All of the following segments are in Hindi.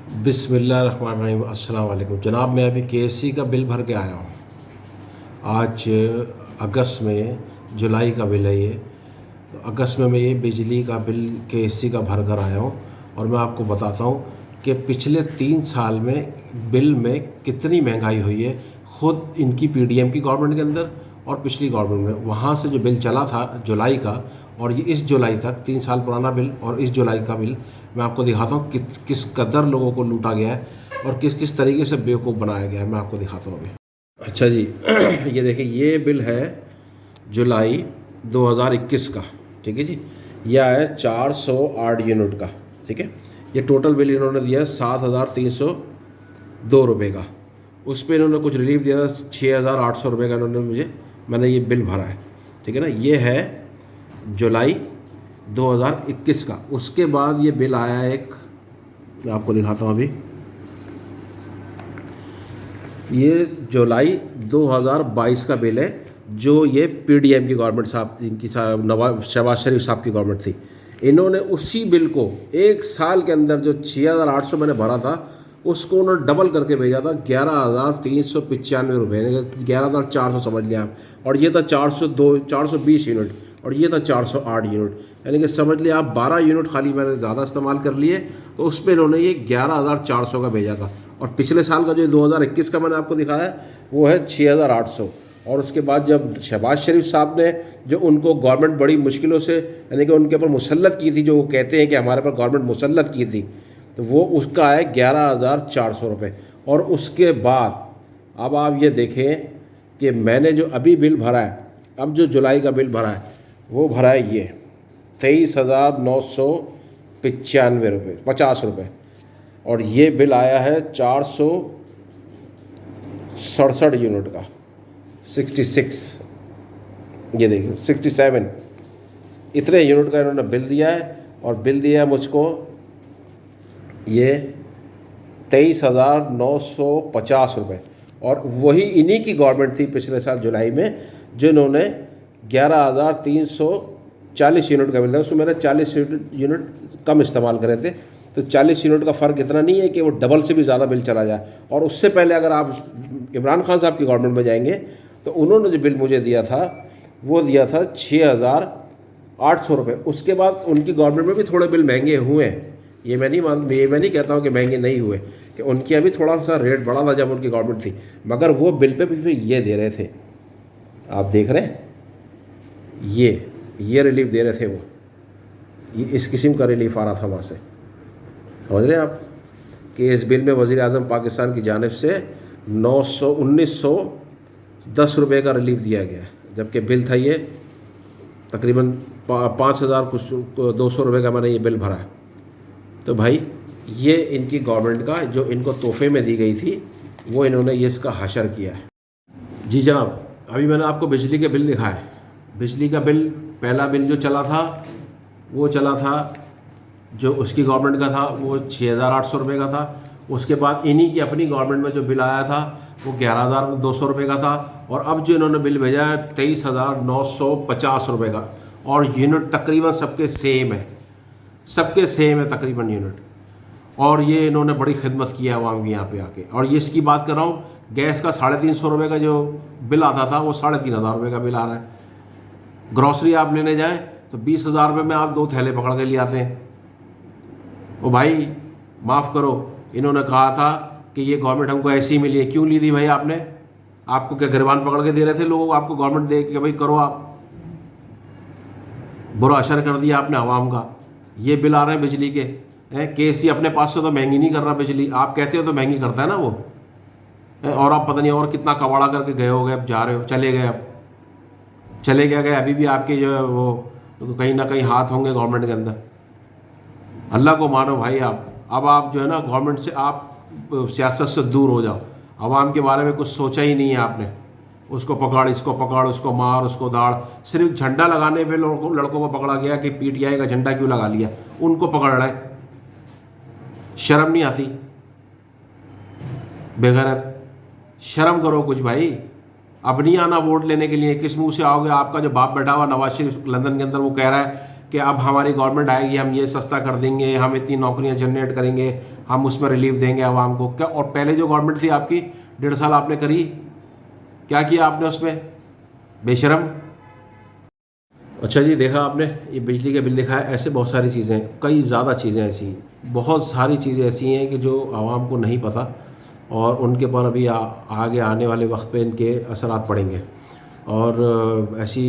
बिस्मिल्लाहिर्रहमानिर्रहीम। अस्सलाम वालेकुम जनाब, मैं अभी केएससी का बिल भर के आया हूँ। आज अगस्त में जुलाई का बिल है ये। तो अगस्त में मैं ये बिजली का बिल केएससी का भर कर आया हूँ और मैं आपको बताता हूँ कि पिछले 3 साल में बिल में कितनी महंगाई हुई है। ख़ुद इनकी पीडीएम की गवर्नमेंट के अंदर और पिछली गवर्नमेंट में, वहाँ से जो बिल चला था जुलाई का और ये इस जुलाई तक 3 साल पुराना बिल और इस जुलाई का बिल मैं आपको दिखाता हूँ किस कदर लोगों को लूटा गया है और किस किस तरीके से बेवकूफ़ बनाया गया है। मैं आपको दिखाता हूँ अभी। अच्छा जी ये देखिए, ये बिल है जुलाई 2021 का। ठीक है जी, यह है 408 यूनिट का। ठीक है, ये टोटल बिल इन्होंने दिया है 7,302 रुपये का। उस पर इन्होंने कुछ रिलीफ दिया था 6,800 रुपये का मैंने ये बिल भरा है। ठीक है ना, ये है जुलाई 2021 का। उसके बाद ये बिल आया है एक, मैं आपको दिखाता हूँ अभी। ये जुलाई 2022 का बिल है, जो ये पीडीएम की गवर्नमेंट साहब, इनकी नवाज शहबाज शरीफ साहब की गवर्नमेंट थी। इन्होंने उसी बिल को 1 साल के अंदर जो 6,800 मैंने भरा था उसको उन्होंने डबल करके भेजा था 11,395 रुपये, 11,400 समझ लिया आप। और ये था 420 यूनिट और ये था 408 यूनिट, यानी कि समझ लिया आप 12 यूनिट खाली मैंने ज़्यादा इस्तेमाल कर लिए, तो उस पर इन्होंने ये 11,400 का भेजा था। और पिछले साल का जो 2021 का मैंने आपको दिखाया है वो है 6,800। और उसके बाद जब शहबाज शरीफ साहब ने जो उनको गवर्नमेंट बड़ी मुश्किलों से, यानी कि उनके ऊपर मुसल्लत की थी, जो वो कहते हैं कि हमारे पर गवर्नमेंट मुसल्लत की थी, तो वो उसका है 11,400 रुपये। और उसके बाद अब आप ये देखें कि मैंने जो अभी बिल भरा है, अब जो जुलाई का बिल भरा है वो भरा है ये 23,995 रुपये 50 रुपये। और ये बिल आया है 467 यूनिट का, 66, ये देखिए 67, इतने यूनिट का इन्होंने बिल दिया है। और बिल दिया है मुझको ये 23,950 रुपये। और वही इन्हीं की गवर्नमेंट थी पिछले साल जुलाई में, जिन्होंने 11,340 यूनिट का बिल था। उसमें मैंने 40 यूनिट कम इस्तेमाल करे थे, तो 40 यूनिट का फ़र्क इतना नहीं है कि वो डबल से भी ज़्यादा बिल चला जाए। और उससे पहले अगर आप इमरान खान साहब की गवर्नमेंट में जाएंगे तो उन्होंने जो बिल मुझे दिया था वो दिया था 6,800 रुपये। उसके बाद उनकी गवर्नमेंट में भी थोड़े बिल महंगे हुए हैं, ये मैं नहीं कहता हूँ कि महंगे नहीं हुए, कि उनके अभी थोड़ा सा रेट बढ़ा था जब उनकी गवर्नमेंट थी, मगर वो बिल पे भी ये दे रहे थे। आप देख रहे हैं, ये रिलीफ दे रहे थे वो, इस किस्म का रिलीफ आ रहा था वहाँ से। समझ रहे हैं आप कि इस बिल में वज़ीर आज़म पाकिस्तान की जानिब से 1910 रुपये का रिलीफ दिया गया है, जबकि बिल था ये तकरीबन 5,200 रुपये का मैंने ये बिल भरा है। तो भाई ये इनकी गवर्नमेंट का जो इनको तोहफे में दी गई थी, वो इन्होंने ये इसका हशर किया है। जी जनाब, अभी मैंने आपको बिजली के बिल दिखाए। बिजली का बिल, पहला बिल जो चला था वो चला था, जो उसकी गवर्नमेंट का था वो 6,800 रुपये का था। उसके बाद इन्हीं की अपनी गवर्नमेंट में जो बिल आया था वो 11,200 रुपये का था। और अब जो इन्होंने बिल भेजा है 23,950 रुपये का। और यूनिट तकरीबन सबके सेम है, तकरीबन यूनिट। और ये इन्होंने बड़ी खिदमत की है आवाम की यहाँ पे आके। और ये इसकी बात कर रहा हूँ, गैस का 350 रुपये का जो बिल आता था वो 3,500 रुपये का बिल आ रहा है। ग्रॉसरी आप लेने जाएँ तो 20,000 रुपये में आप 2 थैले पकड़ के ले आते हैं। ओ भाई माफ़ करो, इन्होंने कहा था कि ये गवर्नमेंट हमको ऐसी ही मिली है, क्यों ली थी भाई आपने? आपको क्या गिरबान पकड़ के दे रहे थे लोगों को? आपको गवर्नमेंट दे कि भाई करो, आप बुरा असर कर दिया आपने आवाम का। ये बिल आ रहे हैं बिजली के, केसी अपने पास से तो महंगी नहीं कर रहा बिजली, आप कहते हो तो महंगी करता है ना वो। और आप पता नहीं और कितना कबाड़ा करके गए हो गए, अब जा रहे हो, चले गए, अब चले गए, अभी भी आपके जो है वो कहीं ना कहीं हाथ होंगे गवर्नमेंट के अंदर। अल्लाह को मानो भाई आप। अब आप जो है ना गवर्नमेंट से, आप सियासत से दूर हो जाओ। आवाम के बारे में कुछ सोचा ही नहीं है आपने। उसको पकड़, इसको पकड़, उसको मार, उसको दाड़। सिर्फ झंडा लगाने पे लड़कों को पकड़ा गया कि पीटीआई का झंडा क्यों लगा लिया, उनको पकड़ रहे। शर्म नहीं आती? बेगैरत, शर्म करो कुछ भाई। अब नहीं आना वोट लेने के लिए, किस मुंह से आओगे? आपका जो बाप बैठा हुआ नवाज शरीफ लंदन के अंदर, वो कह रहा है कि अब हमारी गवर्नमेंट आएगी, हम ये सस्ता कर देंगे, हम इतनी नौकरियां जनरेट करेंगे, हम उसमें रिलीफ देंगे आवाम को। क्या और पहले जो गवर्नमेंट थी आपकी 1.5 साल आपने करी, क्या किया आपने उसमें, बेशरम। अच्छा जी, देखा आपने ये बिजली के बिल दिखाया, ऐसे बहुत सारी चीज़ें, कई ज़्यादा चीज़ें ऐसी, बहुत सारी चीज़ें ऐसी हैं कि जो आवाम को नहीं पता और उनके पर अभी आगे आने वाले वक्त पे इनके असरात पड़ेंगे। और ऐसी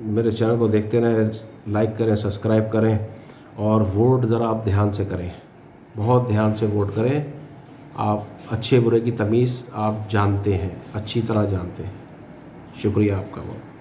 मेरे चैनल को देखते रहें, लाइक करें, सब्सक्राइब करें और वोट ज़रा आप ध्यान से करें, बहुत ध्यान से वोट करें। आप अच्छे बुरे की तमीज़ आप जानते हैं, अच्छी तरह जानते हैं। शुक्रिया आपका बहुत।